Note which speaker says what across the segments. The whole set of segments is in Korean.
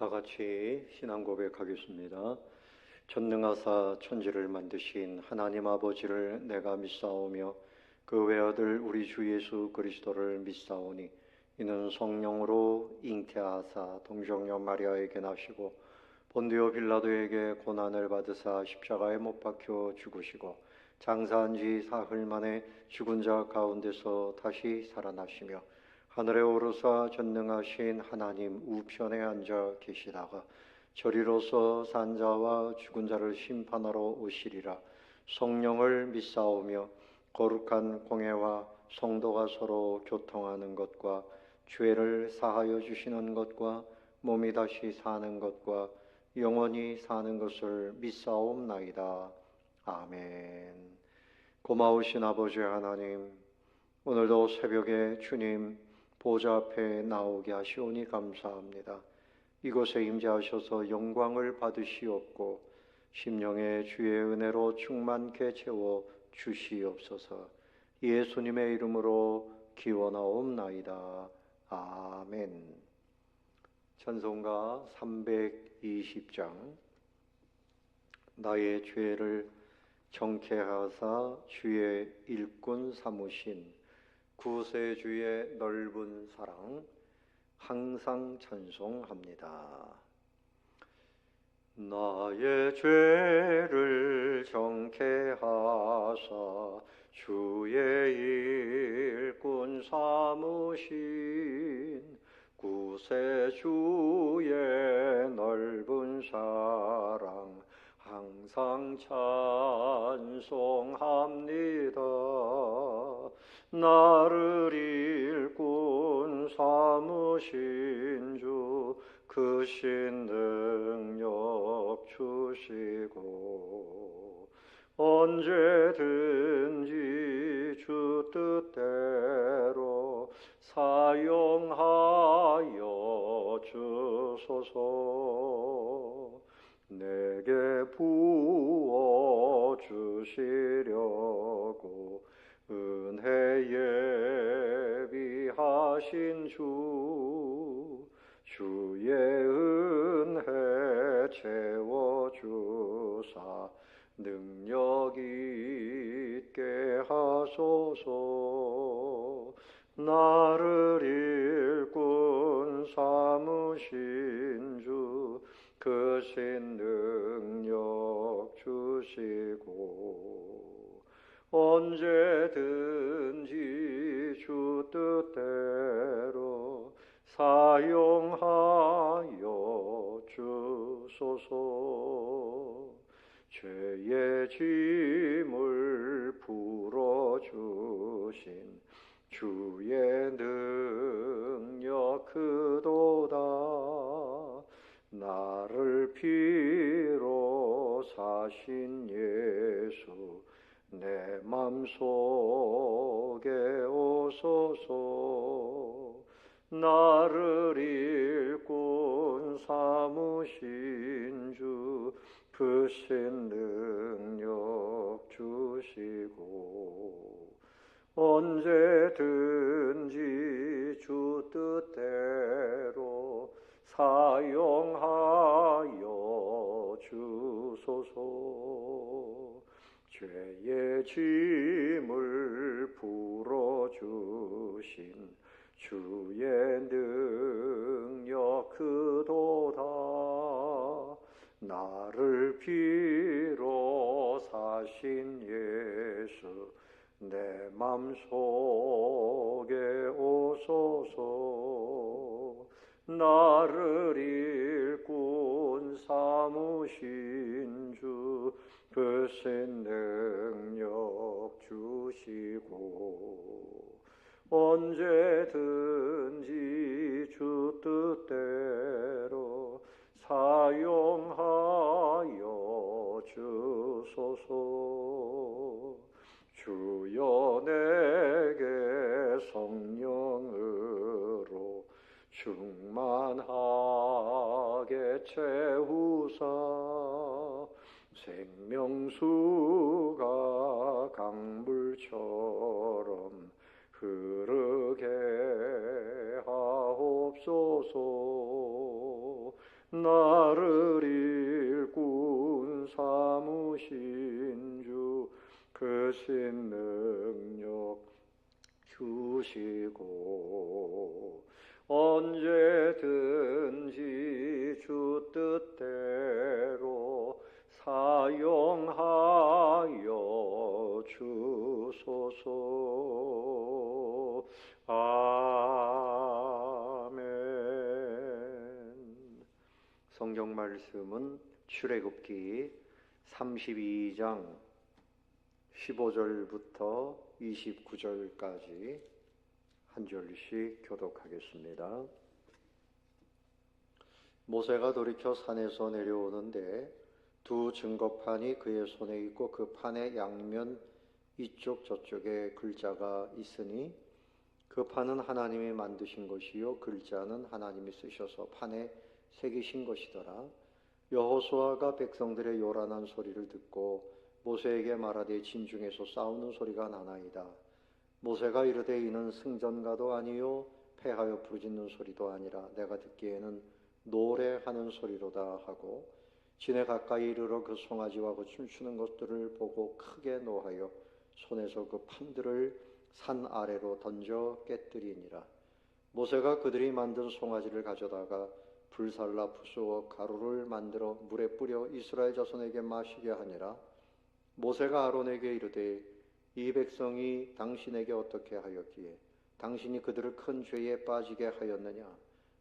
Speaker 1: 다 같이 신앙 고백하겠습니다. 전능하사 천지를 만드신 하나님 아버지를 내가 믿사오며 그 외아들 우리 주 예수 그리스도를 믿사오니 이는 성령으로 잉태하사 동정녀 마리아에게 나시고 본디오 빌라도에게 고난을 받으사 십자가에 못 박혀 죽으시고 장사한 지 사흘 만에 죽은 자 가운데서 다시 살아나시며 하늘에 오르사 전능하신 하나님 우편에 앉아 계시다가 저리로서 산 자와 죽은 자를 심판하러 오시리라. 성령을 믿사오며 거룩한 공회와 성도가 서로 교통하는 것과 죄를 사하여 주시는 것과 몸이 다시 사는 것과 영원히 사는 것을 믿사옵나이다. 아멘. 고마우신 아버지 하나님, 오늘도 새벽에 주님 보좌 앞에 나오게 하시오니 감사합니다. 이곳에 임재하셔서 영광을 받으시옵고 심령의 주의 은혜로 충만케 채워 주시옵소서. 예수님의 이름으로 기원하옵나이다. 아멘. 찬송가 320장. 나의 죄를 정케하사 주의 일꾼 삼으신 구세주의 넓은 사랑 항상 찬송합니다. 나의 죄를 정케하사 주의 일꾼 삼으신 구세주의 넓은 사랑 항상 찬송합니다. 나를 일꾼 삼으신 주 크신 능력 주시고 언제든지 주 뜻대로 사용하여 주소서. 내게 부어 주시려고 은혜 예비하신 주의 은혜 채워주사 능력 있게 하소서. 나를 일꾼 삼으신 주 크신 능력 주시고 언제든지 주 뜻대로 사용하여 주소서. 죄의 짐을 풀어주신 주의 능력 크도다. 나를 피로 사신 예수 내 맘속에 오소서. 나를 일꾼 삼으신 주 크신 능력 주시고 언제든지 주 뜻대로 사용하여 주소서. 죄의 짐을 풀어주신 주의 능력 크도다. 나를 피로 사신 예수 내 맘속에 오소서. 나를 일꾼 삼으신 주 크신 능력 주시고 언제든지 주 뜻대로 사용하여 주소서. 주여 내게 성령으로 충만하게 채우사 생명수가 강물처럼 흐르게 크신 능력 주시고 언제든지 주 뜻대로 사용하여 주소서. 아멘. 성경 말씀은 출애굽기 32장 15절부터 29절까지 한 절씩 교독하겠습니다. 모세가 돌이켜 산에서 내려오는데 두 증거판이 그의 손에 있고 그 판의 양면 이쪽 저쪽에 글자가 있으니 그 판은 하나님이 만드신 것이요 글자는 하나님이 쓰셔서 판에 새기신 것이더라. 여호수아가 백성들의 요란한 소리를 듣고 모세에게 말하되 진중에서 싸우는 소리가 나나이다. 모세가 이르되 이는 승전가도 아니요 패하여 부르짖는 소리도 아니라 내가 듣기에는 노래하는 소리로다 하고 진에 가까이 이르러 그 송아지와 그 춤추는 것들을 보고 크게 노하여 손에서 그 판들을 산 아래로 던져 깨뜨리니라. 모세가 그들이 만든 송아지를 가져다가 불살라 부수어 가루를 만들어 물에 뿌려 이스라엘 자손에게 마시게 하니라. 모세가 아론에게 이르되 이 백성이 당신에게 어떻게 하였기에 당신이 그들을 큰 죄에 빠지게 하였느냐.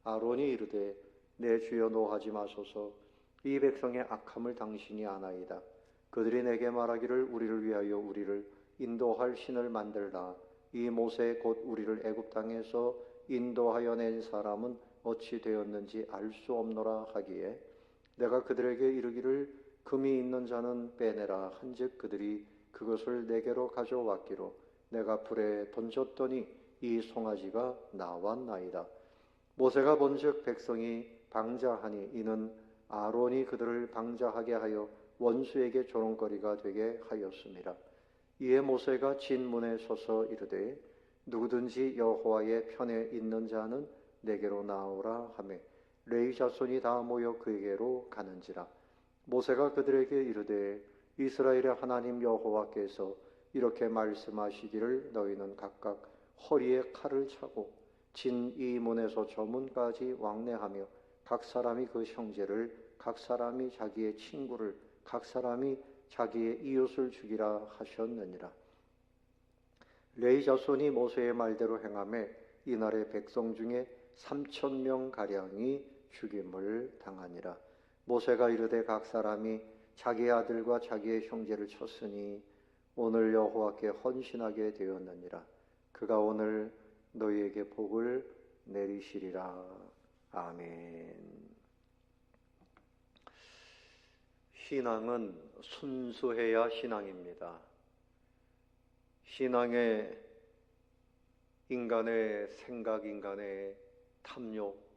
Speaker 1: 아론이 이르되 내 주여 노하지 마소서. 이 백성의 악함을 당신이 아나이다. 그들이 내게 말하기를 우리를 위하여 우리를 인도할 신을 만들라. 이 모세 곧 우리를 애굽 땅에서 인도하여 낸 사람은 어찌 되었는지 알 수 없노라 하기에 내가 그들에게 이르기를 금이 있는 자는 빼내라 한즉 그들이 그것을 내게로 가져왔기로 내가 불에 던졌더니 이 송아지가 나왔나이다. 모세가 본즉 백성이 방자하니 이는 아론이 그들을 방자하게 하여 원수에게 조롱거리가 되게 하였습니다. 이에 모세가 진문에 서서 이르되 누구든지 여호와의 편에 있는 자는 내게로 나오라 하매 레위 자손이 다 모여 그에게로 가는지라. 모세가 그들에게 이르되 이스라엘의 하나님 여호와께서 이렇게 말씀하시기를 너희는 각각 허리에 칼을 차고 진 이 문에서 저 문까지 왕래하며 각 사람이 그 형제를 각 사람이 자기의 친구를 각 사람이 자기의 이웃을 죽이라 하셨느니라. 레위 자손이 모세의 말대로 행하며 이날의 백성 중에 3,000명 가량이 죽임을 당하니라. 모세가 이르되 각 사람이 자기의 아들과 자기의 형제를 쳤으니 오늘 여호와께 헌신하게 되었느니라. 그가 오늘 너희에게 복을 내리시리라. 아멘. 신앙은 순수해야 신앙입니다. 신앙에 인간의 생각, 인간의 탐욕,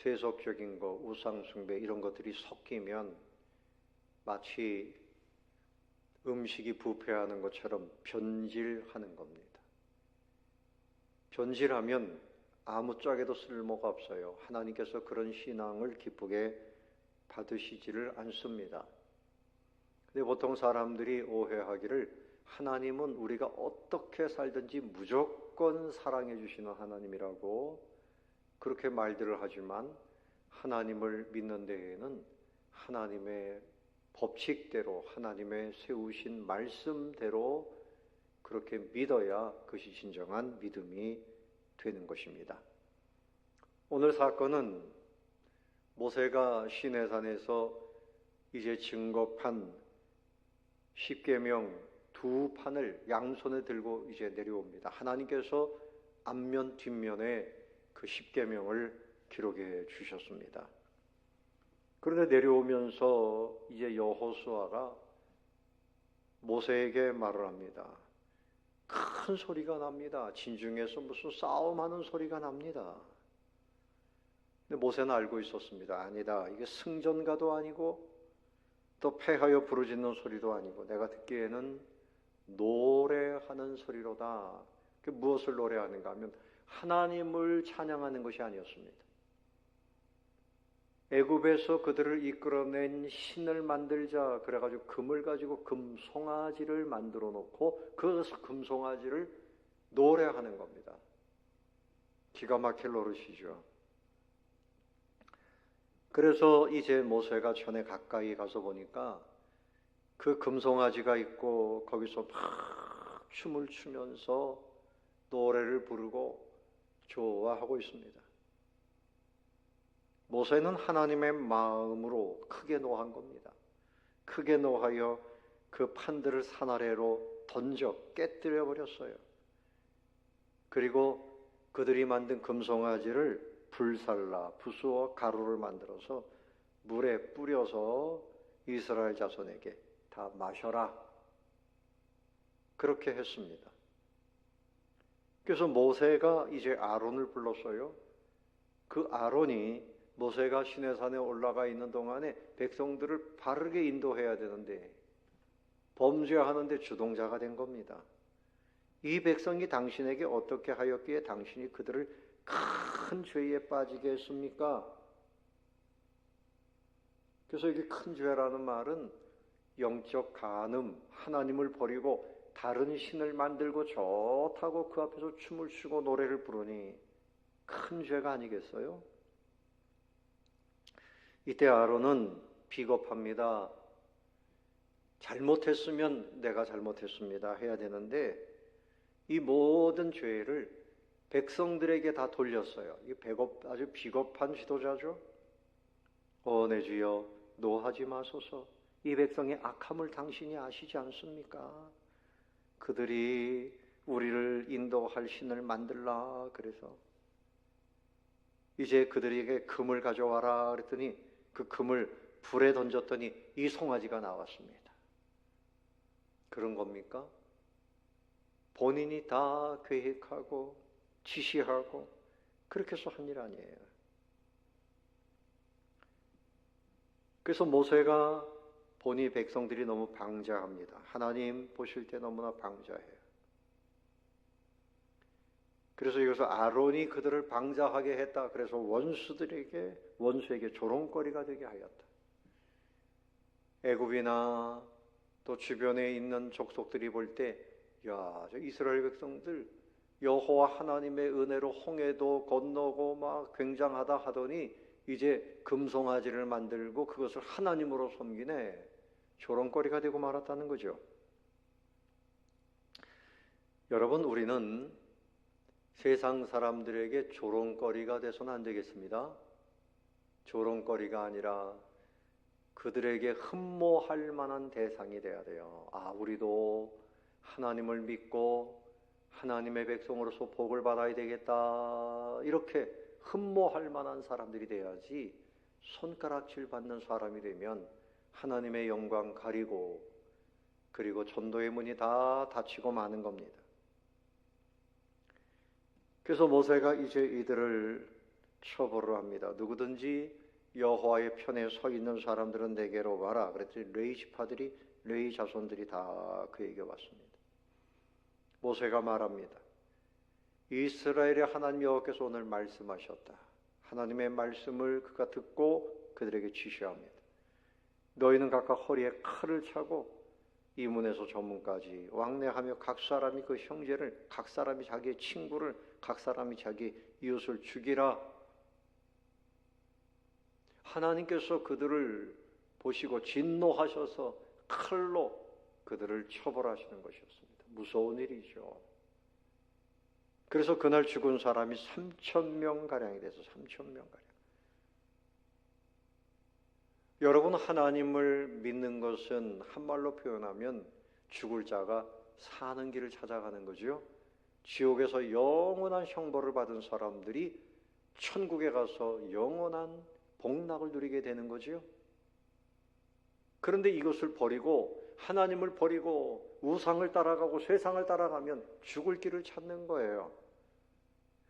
Speaker 1: 세속적인 것, 우상숭배 이런 것들이 섞이면 마치 음식이 부패하는 것처럼 변질하는 겁니다. 변질하면 아무짝에도 쓸모가 없어요. 하나님께서 그런 신앙을 기쁘게 받으시지를 않습니다. 근데 보통 사람들이 오해하기를 하나님은 우리가 어떻게 살든지 무조건 사랑해 주시는 하나님이라고 그렇게 말들을 하지만 하나님을 믿는 데에는 하나님의 법칙대로 하나님의 세우신 말씀대로 그렇게 믿어야 그것이 진정한 믿음이 되는 것입니다. 오늘 사건은 모세가 시내산에서 이제 증거판 10계명 두 판을 양손에 들고 이제 내려옵니다. 하나님께서 앞면 뒷면에 그 10계명을 기록해 주셨습니다. 그런데 내려오면서 이제 여호수아가 모세에게 말을 합니다. 큰 소리가 납니다. 진중에서 무슨 싸움하는 소리가 납니다. 근데 모세는 알고 있었습니다. 아니다. 이게 승전가도 아니고 또 패하여 부르짖는 소리도 아니고 내가 듣기에는 노래하는 소리로다. 무엇을 노래하는가 하면 하나님을 찬양하는 것이 아니었습니다. 애굽에서 그들을 이끌어낸 신을 만들자 그래가지고 금을 가지고 금송아지를 만들어 놓고 그 금송아지를 노래하는 겁니다. 기가 막힐 노릇이죠. 그래서 이제 모세가 전에 가까이 가서 보니까 그 금송아지가 있고 거기서 막 춤을 추면서 노래를 부르고 좋아하고 있습니다. 모세는 하나님의 마음으로 크게 노한 겁니다. 크게 노하여 그 판들을 산 아래로 던져 깨뜨려 버렸어요. 그리고 그들이 만든 금송아지를 불살라 부수어 가루를 만들어서 물에 뿌려서 이스라엘 자손에게 다 마셔라. 그렇게 했습니다. 그래서 모세가 이제 아론을 불렀어요. 그 아론이 모세가 시내산에 올라가 있는 동안에 백성들을 바르게 인도해야 되는데 범죄하는데 주동자가 된 겁니다. 이 백성이 당신에게 어떻게 하였기에 당신이 그들을 큰 죄에 빠지게 했습니까? 그래서 이게 큰 죄라는 말은 영적 간음, 하나님을 버리고 다른 신을 만들고 좋다고 그 앞에서 춤을 추고 노래를 부르니 큰 죄가 아니겠어요? 이때 아론은 비겁합니다. 잘못했으면 내가 잘못했습니다 해야 되는데 이 모든 죄를 백성들에게 다 돌렸어요. 이 아주 비겁한 지도자죠. 내 주여 노하지 마소서. 이 백성의 악함을 당신이 아시지 않습니까? 그들이 우리를 인도할 신을 만들라 그래서 이제 그들에게 금을 가져와라 그랬더니 그 금을 불에 던졌더니 이 송아지가 나왔습니다. 그런 겁니까? 본인이 다 계획하고 지시하고 그렇게 해서 한 일 아니에요. 그래서 모세가 보니 백성들이 너무 방자합니다. 하나님 보실 때 너무나 방자해요. 그래서 여기서 아론이 그들을 방자하게 했다. 그래서 원수에게 조롱거리가 되게 하였다. 애굽이나 또 주변에 있는 족속들이 볼 때, 야, 저 이스라엘 백성들 여호와 하나님의 은혜로 홍해도 건너고 막 굉장하다 하더니 이제 금송아지를 만들고 그것을 하나님으로 섬기네. 조롱거리가 되고 말았다는 거죠. 여러분, 우리는 세상 사람들에게 조롱거리가 돼서는 안 되겠습니다. 조롱거리가 아니라 그들에게 흠모할 만한 대상이 돼야 돼요. 우리도 하나님을 믿고 하나님의 백성으로서 복을 받아야 되겠다. 이렇게 흠모할 만한 사람들이 돼야지 손가락질 받는 사람이 되면 하나님의 영광 가리고 그리고 전도의 문이 다 닫히고 마는 겁니다. 그래서 모세가 이제 이들을 처벌을 합니다. 누구든지 여호와의 편에 서 있는 사람들은 내게로 와라. 그랬더니 레위 자손들이 다 그에게 왔습니다. 모세가 말합니다. 이스라엘의 하나님 여호와께서 오늘 말씀하셨다. 하나님의 말씀을 그가 듣고 그들에게 지시합니다. 너희는 각각 허리에 칼을 차고 이 문에서 저 문까지 왕래하며 각 사람이 그 형제를, 각 사람이 자기의 친구를, 각 사람이 자기 이웃을 죽이라. 하나님께서 그들을 보시고 진노하셔서 칼로 그들을 처벌하시는 것이었습니다. 무서운 일이죠. 그래서 그날 죽은 사람이 3,000명가량이 돼서 3,000명가량. 여러분, 하나님을 믿는 것은 한말로 표현하면 죽을 자가 사는 길을 찾아가는 거죠. 지옥에서 영원한 형벌을 받은 사람들이 천국에 가서 영원한 복락을 누리게 되는 거죠. 그런데 이것을 버리고 하나님을 버리고 우상을 따라가고 세상을 따라가면 죽을 길을 찾는 거예요.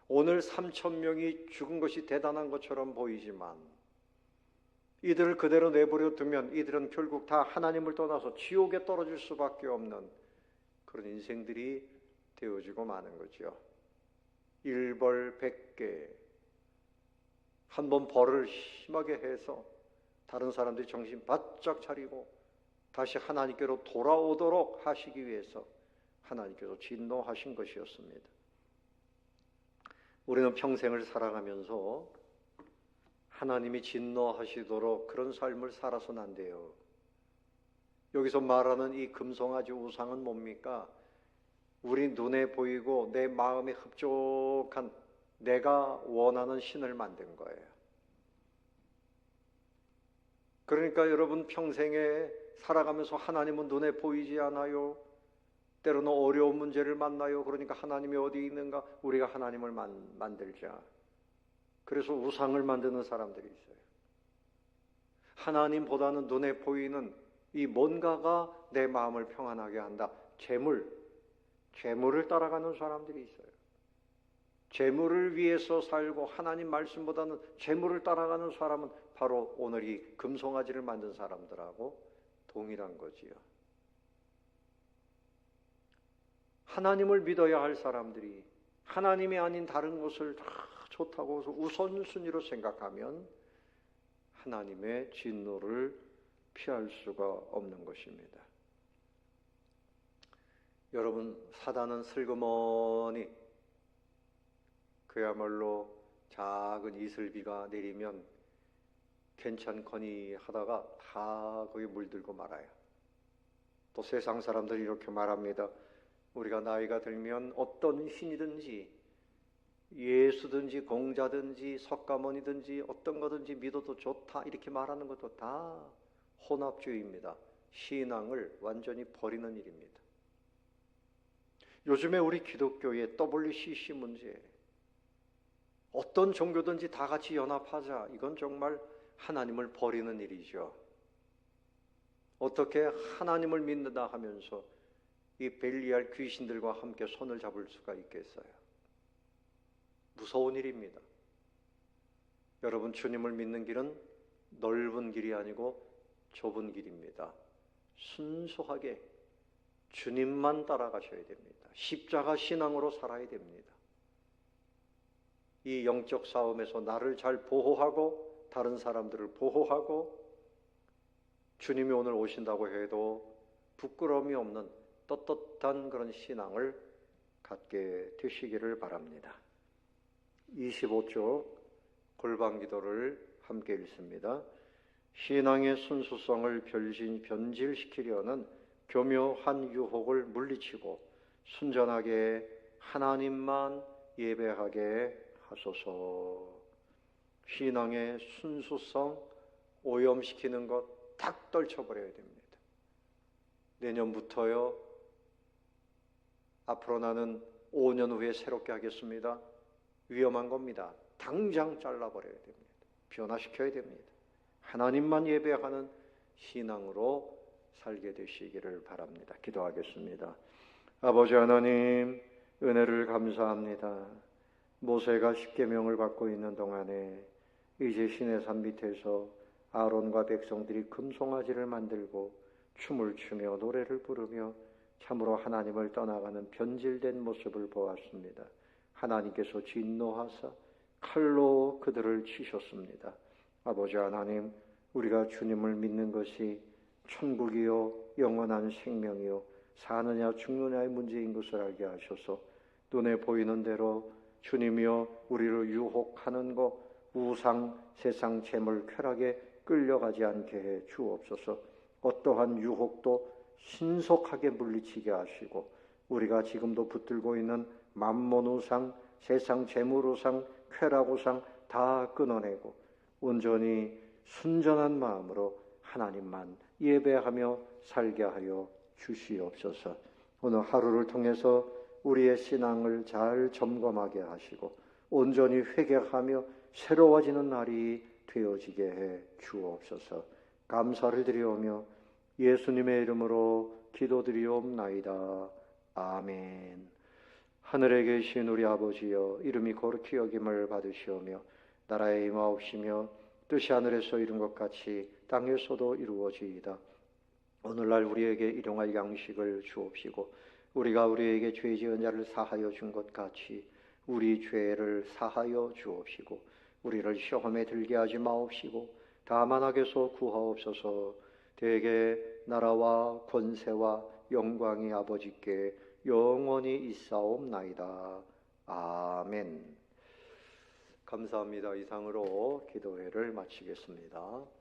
Speaker 1: 오늘 3,000명이 죽은 것이 대단한 것처럼 보이지만 이들을 그대로 내버려 두면 이들은 결국 다 하나님을 떠나서 지옥에 떨어질 수밖에 없는 그런 인생들이 되어지고 마는 거죠. 일벌백계. 한번 벌을 심하게 해서 다른 사람들이 정신 바짝 차리고 다시 하나님께로 돌아오도록 하시기 위해서 하나님께서 진노하신 것이었습니다. 우리는 평생을 살아가면서 하나님이 진노하시도록 그런 삶을 살아서는 안 돼요. 여기서 말하는 이 금송아지 우상은 뭡니까? 우리 눈에 보이고 내 마음에 흡족한 내가 원하는 신을 만든 거예요. 그러니까 여러분 평생에 살아가면서 하나님은 눈에 보이지 않아요. 때로는 어려운 문제를 만나요. 그러니까 하나님이 어디 있는가? 우리가 하나님을 만들자. 그래서 우상을 만드는 사람들이 있어요. 하나님보다는 눈에 보이는 이 뭔가가 내 마음을 평안하게 한다. 재물을 따라가는 사람들이 있어요. 재물을 위해서 살고 하나님 말씀보다는 재물을 따라가는 사람은 바로 오늘 이 금송아지를 만든 사람들하고 동일한 거지요. 하나님을 믿어야 할 사람들이 하나님이 아닌 다른 것을 다 좋다고 해서 우선순위로 생각하면 하나님의 진노를 피할 수가 없는 것입니다. 여러분, 사단은 슬그머니 그야말로 작은 이슬비가 내리면 괜찮거니 하다가 다 거기 물들고 말아요. 또 세상 사람들이 이렇게 말합니다. 우리가 나이가 들면 어떤 신이든지 예수든지 공자든지 석가모니든지 어떤 거든지 믿어도 좋다 이렇게 말하는 것도 다 혼합주의입니다. 신앙을 완전히 버리는 일입니다. 요즘에 우리 기독교의 WCC 문제, 어떤 종교든지 다 같이 연합하자, 이건 정말 하나님을 버리는 일이죠. 어떻게 하나님을 믿는다 하면서 이 벨리알 귀신들과 함께 손을 잡을 수가 있겠어요? 무서운 일입니다. 여러분, 주님을 믿는 길은 넓은 길이 아니고 좁은 길입니다. 순수하게 주님만 따라가셔야 됩니다. 십자가 신앙으로 살아야 됩니다. 이 영적 싸움에서 나를 잘 보호하고 다른 사람들을 보호하고 주님이 오늘 오신다고 해도 부끄러움이 없는 떳떳한 그런 신앙을 갖게 되시기를 바랍니다. 25쪽 골방기도를 함께 읽습니다. 신앙의 순수성을 변질시키려는 교묘한 유혹을 물리치고 순전하게 하나님만 예배하게 하소서. 신앙의 순수성 오염시키는 것 딱 떨쳐버려야 됩니다. 내년부터요, 앞으로 나는 5년 후에 새롭게 하겠습니다. 위험한 겁니다. 당장 잘라버려야 됩니다. 변화시켜야 됩니다. 하나님만 예배하는 신앙으로 살게 되시기를 바랍니다. 기도하겠습니다. 아버지 하나님, 은혜를 감사합니다. 모세가 십계명을 받고 있는 동안에 이제 시내산 밑에서 아론과 백성들이 금송아지를 만들고 춤을 추며 노래를 부르며 참으로 하나님을 떠나가는 변질된 모습을 보았습니다. 하나님께서 진노하사 칼로 그들을 치셨습니다. 아버지 하나님, 우리가 주님을 믿는 것이 천국이요 영원한 생명이요 사느냐 죽느냐의 문제인 것을 알게 하셔서 눈에 보이는 대로 주님이여 우리를 유혹하는 것, 우상, 세상 재물, 쾌락에 끌려가지 않게 해 주옵소서. 어떠한 유혹도 신속하게 물리치게 하시고 우리가 지금도 붙들고 있는 만몬우상, 세상 재물우상, 쾌락우상 다 끊어내고 온전히 순전한 마음으로 하나님만 예배하며 살게 하여 주시옵소서. 오늘 하루를 통해서 우리의 신앙을 잘 점검하게 하시고 온전히 회개하며 새로워지는 날이 되어지게 해 주옵소서. 감사를 드리오며 예수님의 이름으로 기도드리옵나이다. 아멘. 하늘에 계신 우리 아버지여, 이름이 거룩히 여김을 받으시오며 나라의 임하옵시며 뜻이 하늘에서 이룬 것 같이 땅에서도 이루어지이다. 오늘날 우리에게 일용할 양식을 주옵시고 우리가 우리에게 죄 지은 자를 사하여 준 것 같이 우리 죄를 사하여 주옵시고 우리를 시험에 들게 하지 마옵시고 다만 악에서 구하옵소서. 대개 나라와 권세와 영광이 아버지께 영원히 있사옵나이다. 아멘. 감사합니다. 이상으로 기도회를 마치겠습니다.